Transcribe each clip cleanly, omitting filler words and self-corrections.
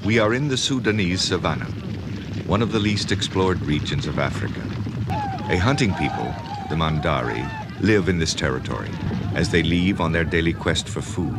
We are in the Sudanese savannah, one of the least explored regions of Africa. A hunting people, the Mandari, live in this territory as they leave on their daily quest for food.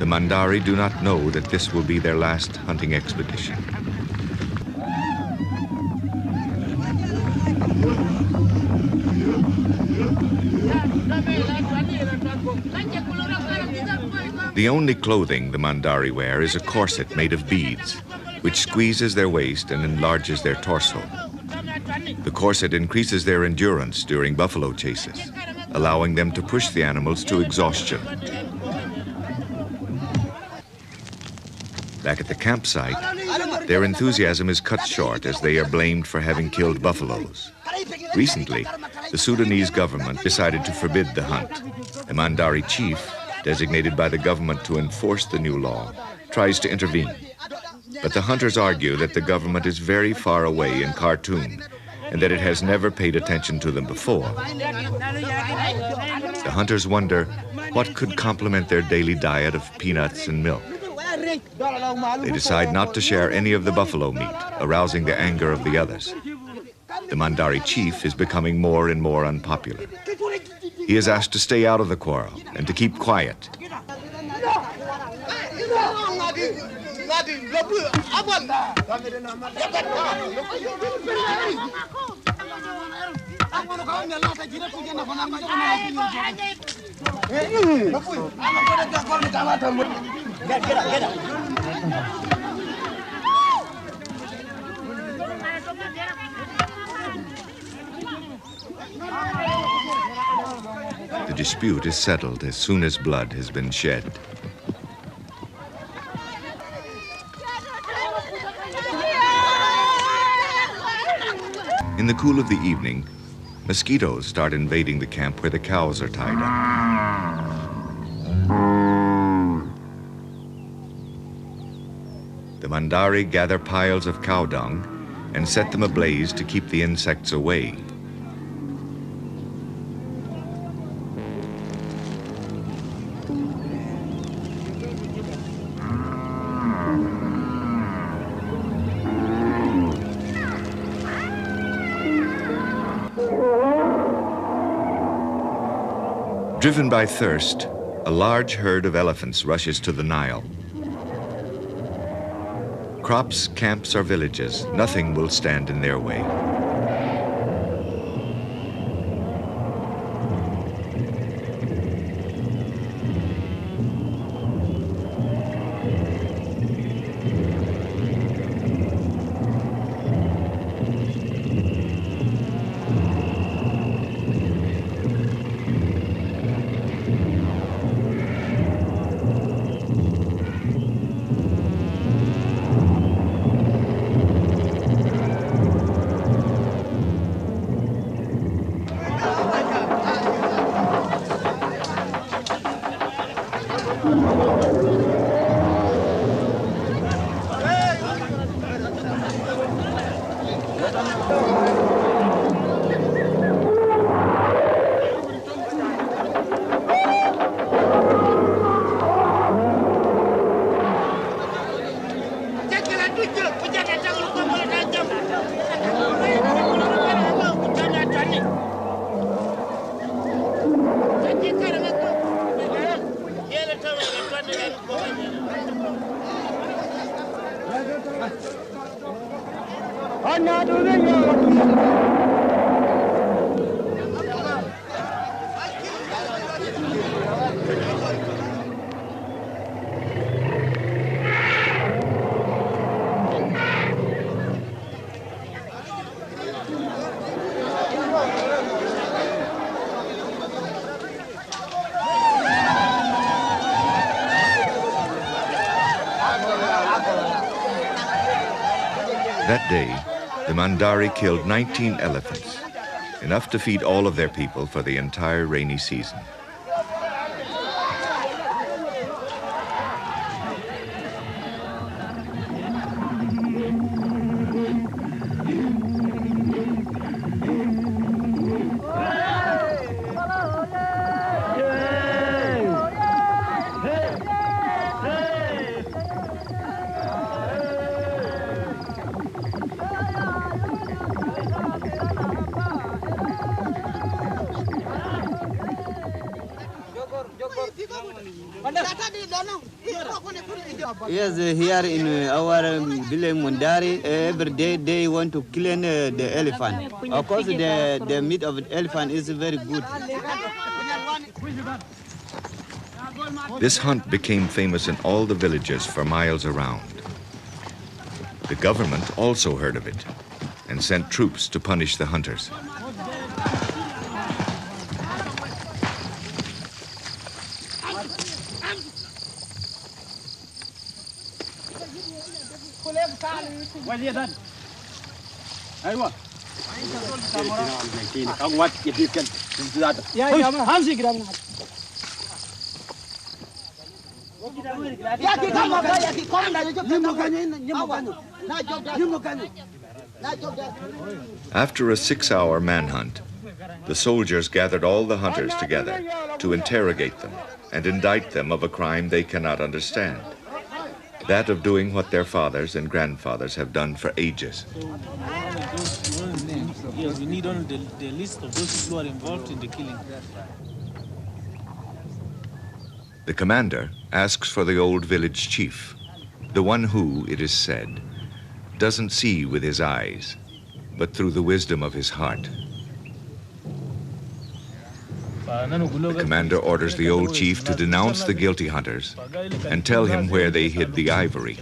The Mandari do not know that this will be their last hunting expedition. The only clothing the Mandari wear is a corset made of beads, which squeezes their waist and enlarges their torso. The corset increases their endurance during buffalo chases, allowing them to push the animals to exhaustion. Back at the campsite, their enthusiasm is cut short as they are blamed for having killed buffaloes. Recently, the Sudanese government decided to forbid the hunt. A Mandari chief, designated by the government to enforce the new law, tries to intervene. But the hunters argue that the government is very far away in Khartoum and that it has never paid attention to them before. The hunters wonder what could complement their daily diet of peanuts and milk. They decide not to share any of the buffalo meat, arousing the anger of the others. The Mandari chief is becoming more and more unpopular. He is asked to stay out of the quarrel and to keep quiet. The dispute is settled as soon as blood has been shed. In the cool of the evening, mosquitoes start invading the camp where the cows are tied up. The Mandari gather piles of cow dung and set them ablaze to keep the insects away. Driven by thirst, a large herd of elephants rushes to the Nile. Crops, camps, or villages, nothing will stand in their way. That day, the Mandari killed 19 elephants, enough to feed all of their people for the entire rainy season. Yes, here in our village Mandari, every day they want to kill the elephant. Of course, the meat of the elephant is very good. This hunt became famous in all the villages for miles around. The government also heard of it and sent troops to punish the hunters. After a 6-hour manhunt, the soldiers gathered all the hunters together to interrogate them and indict them of a crime they cannot understand, that of doing what their fathers and grandfathers have done for ages. Yes, we need only the list of those who are involved in the killing. The commander asks for the old village chief, the one who, it is said, doesn't see with his eyes, but through the wisdom of his heart. The commander orders the old chief to denounce the guilty hunters and tell him where they hid the ivory.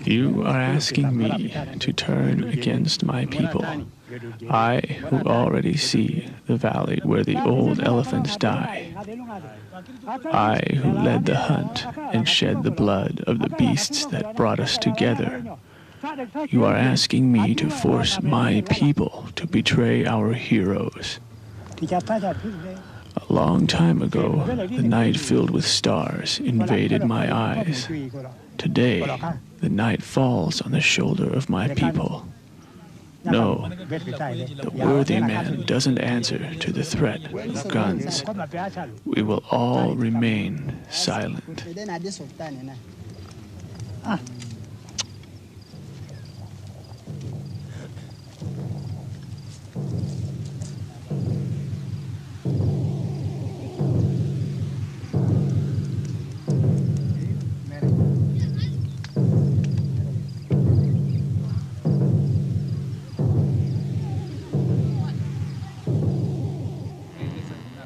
You are asking me to turn against my people. I, who already see the valley where the old elephants die. I, who led the hunt and shed the blood of the beasts that brought us together. You are asking me to force my people to betray our heroes. A long time ago, the night filled with stars invaded my eyes. Today, the night falls on the shoulder of my people. No, the worthy man doesn't answer to the threat of guns. We will all remain silent.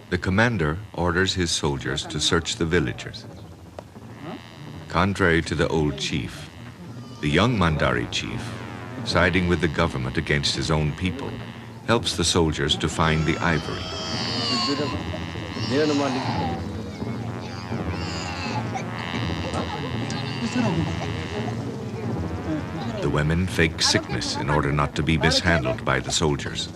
The commander orders his soldiers to search the villagers. Contrary to the old chief, the young Mandari chief, siding with the government against his own people, helps the soldiers to find the ivory. The women fake sickness in order not to be mishandled by the soldiers.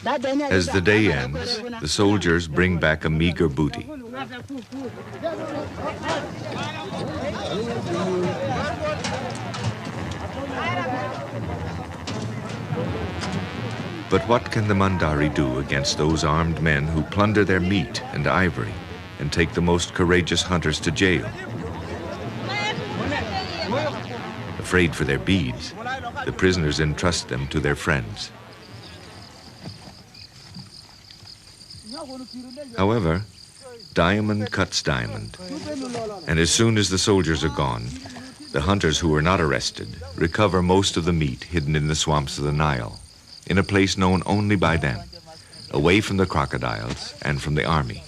As the day ends, the soldiers bring back a meager booty. But what can the Mandari do against those armed men who plunder their meat and ivory and take the most courageous hunters to jail? Afraid for their beads, the prisoners entrust them to their friends. However, diamond cuts diamond, and as soon as the soldiers are gone, the hunters who were not arrested recover most of the meat hidden in the swamps of the Nile, in a place known only by them, away from the crocodiles and from the army.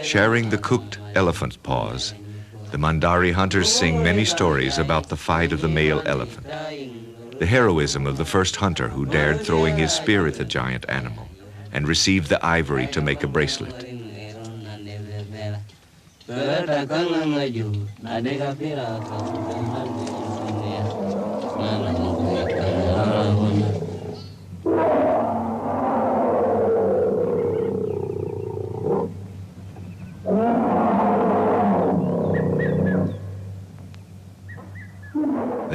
Sharing the cooked elephant paws, The Mandari hunters sing many stories about the fight of the male elephant, the heroism of the first hunter who dared throwing his spear at the giant animal and received the ivory to make a bracelet.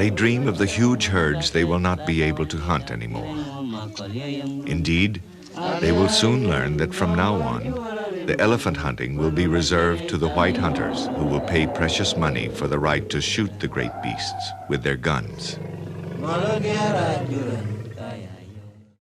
They dream of the huge herds they will not be able to hunt anymore. Indeed, they will soon learn that from now on, the elephant hunting will be reserved to the white hunters who will pay precious money for the right to shoot the great beasts with their guns.